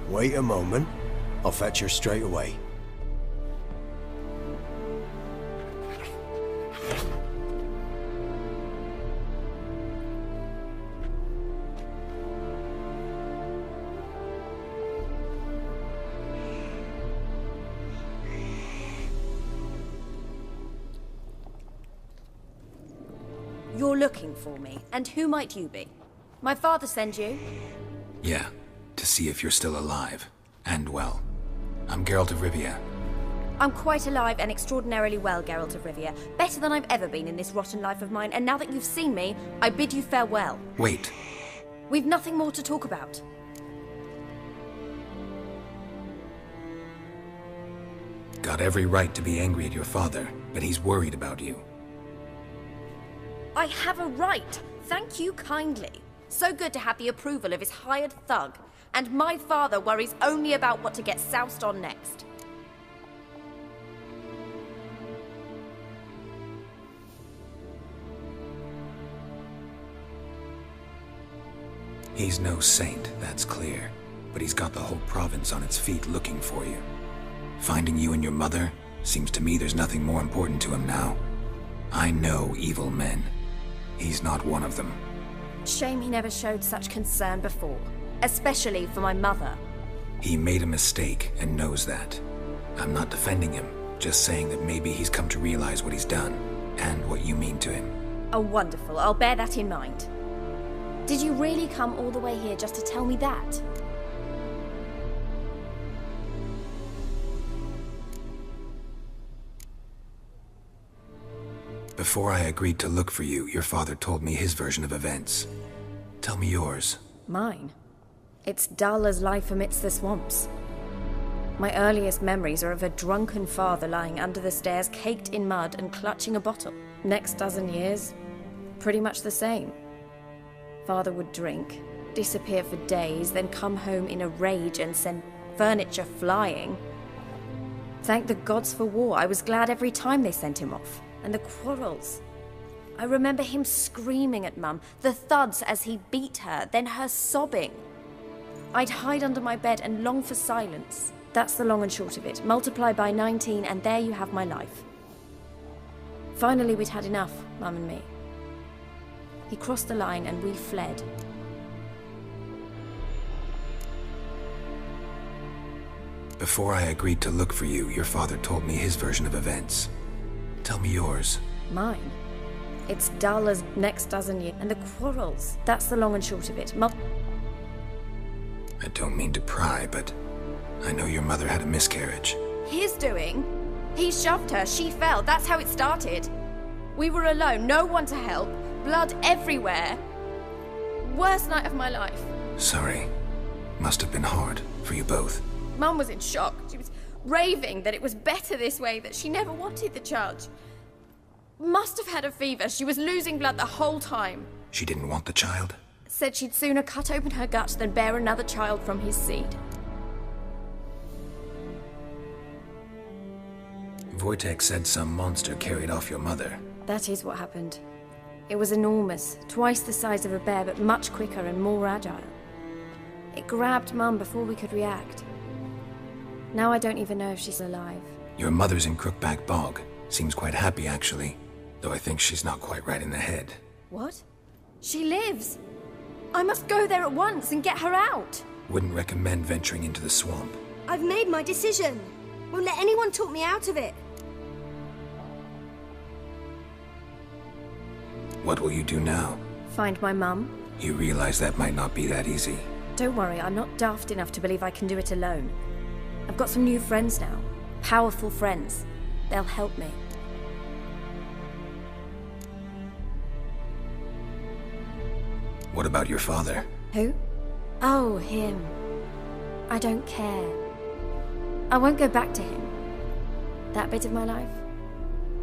Wait a moment. I'll fetch her straight away. You're looking for me, and who might you be? My father sent you? Yeah, to see if you're still alive. And well. I'm Geralt of Rivia. I'm quite alive and extraordinarily well, Geralt of Rivia. Better than I've ever been in this rotten life of mine, and now that you've seen me, I bid you farewell. Wait. We've nothing more to talk about. Got every right to be angry at your father, but he's worried about you. I have a right. Thank you kindly. So good to have the approval of his hired thug. And my father worries only about what to get soused on next. He's no saint, that's clear. But he's got the whole province on its feet looking for you. Finding you and your mother, seems to me there's nothing more important to him now. I know evil men. He's not one of them. Shame he never showed such concern before. Especially for my mother. He made a mistake and knows that. I'm not defending him, just saying that maybe he's come to realize what he's done, and what you mean to him. Oh, wonderful. I'll bear that in mind. Did you really come all the way here just to tell me that? Before I agreed to look for you, your father told me his version of events. Tell me yours. Mine? It's dull as life amidst the swamps. My earliest memories are of a drunken father lying under the stairs, caked in mud and clutching a bottle. Next dozen years, pretty much the same. Father would drink, disappear for days, then come home in a rage and send furniture flying. Thank the gods for war. I was glad every time they sent him off. And the quarrels. I remember him screaming at Mum, the thuds as he beat her, then her sobbing. I'd hide under my bed and long for silence. That's the long and short of it. Multiply by 19 and there you have my life. Finally we'd had enough, Mum and me. He crossed the line and we fled. Before I agreed to look for you, your father told me his version of events. Tell me yours. Mine? It's dull as next dozen years. And the quarrels. That's the long and short of it. I don't mean to pry, but I know your mother had a miscarriage. His doing? He shoved her, she fell, that's how it started. We were alone, no one to help, blood everywhere. Worst night of my life. Sorry. Must have been hard for you both. Mum was in shock. She was raving that it was better this way, that she never wanted the child. Must have had a fever. She was losing blood the whole time. She didn't want the child? Said she'd sooner cut open her gut than bear another child from his seed. Wojtek said some monster carried off your mother. That is what happened. It was enormous, twice the size of a bear, but much quicker and more agile. It grabbed Mum before we could react. Now I don't even know if she's alive. Your mother's in Crookback Bog. Seems quite happy, actually. Though I think she's not quite right in the head. What? She lives! I must go there at once and get her out! Wouldn't recommend venturing into the swamp. I've made my decision. Won't let anyone talk me out of it. What will you do now? Find my mum. You realize that might not be that easy. Don't worry, I'm not daft enough to believe I can do it alone. I've got some new friends now. Powerful friends. They'll help me. What about your father? Who? Oh, him. I don't care. I won't go back to him. That bit of my life?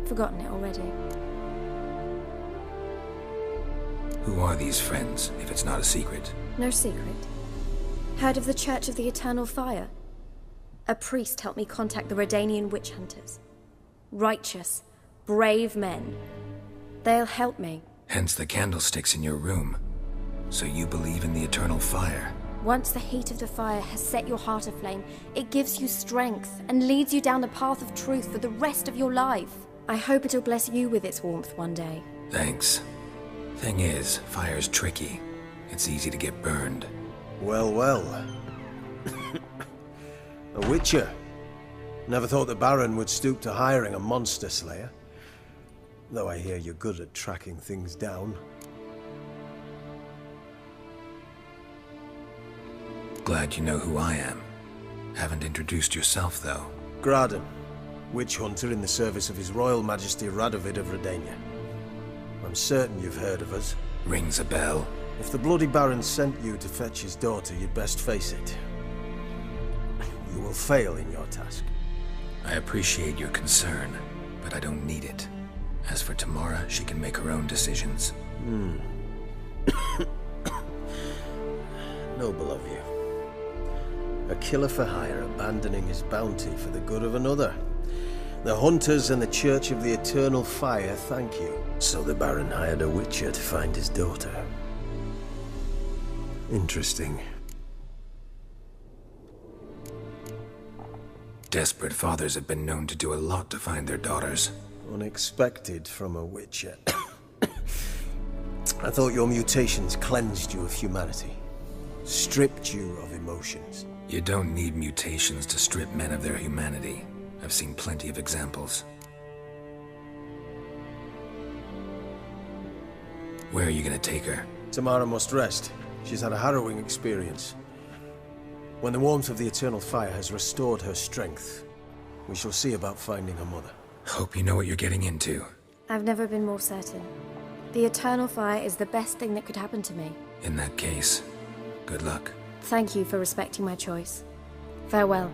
Forgotten it already. Who are these friends, if it's not a secret? No secret. Heard of the Church of the Eternal Fire? A priest helped me contact the Redanian witch hunters. Righteous, brave men. They'll help me. Hence the candlesticks in your room. So you believe in the eternal fire? Once the heat of the fire has set your heart aflame, it gives you strength and leads you down the path of truth for the rest of your life. I hope it'll bless you with its warmth one day. Thanks. Thing is, fire's tricky. It's easy to get burned. Well, well. A witcher. Never thought the Baron would stoop to hiring a monster slayer. Though I hear you're good at tracking things down. Glad you know who I am. Haven't introduced yourself, though. Graden, witch hunter in the service of His Royal Majesty Radovid of Redania. I'm certain you've heard of us. Rings a bell. If the Bloody Baron sent you to fetch his daughter, you'd best face it. You will fail in your task. I appreciate your concern, but I don't need it. As for Tamara, she can make her own decisions. Noble of you. A killer for hire abandoning his bounty for the good of another. The Hunters and the Church of the Eternal Fire thank you. So the Baron hired a witcher to find his daughter. Interesting. Desperate fathers have been known to do a lot to find their daughters. Unexpected from a witcher. I thought your mutations cleansed you of humanity. Stripped you of emotions. You don't need mutations to strip men of their humanity. I've seen plenty of examples. Where are you gonna take her? Tamara must rest. She's had a harrowing experience. When the warmth of the Eternal Fire has restored her strength, we shall see about finding her mother. Hope you know what you're getting into. I've never been more certain. The Eternal Fire is the best thing that could happen to me. In that case, good luck. Thank you for respecting my choice. Farewell.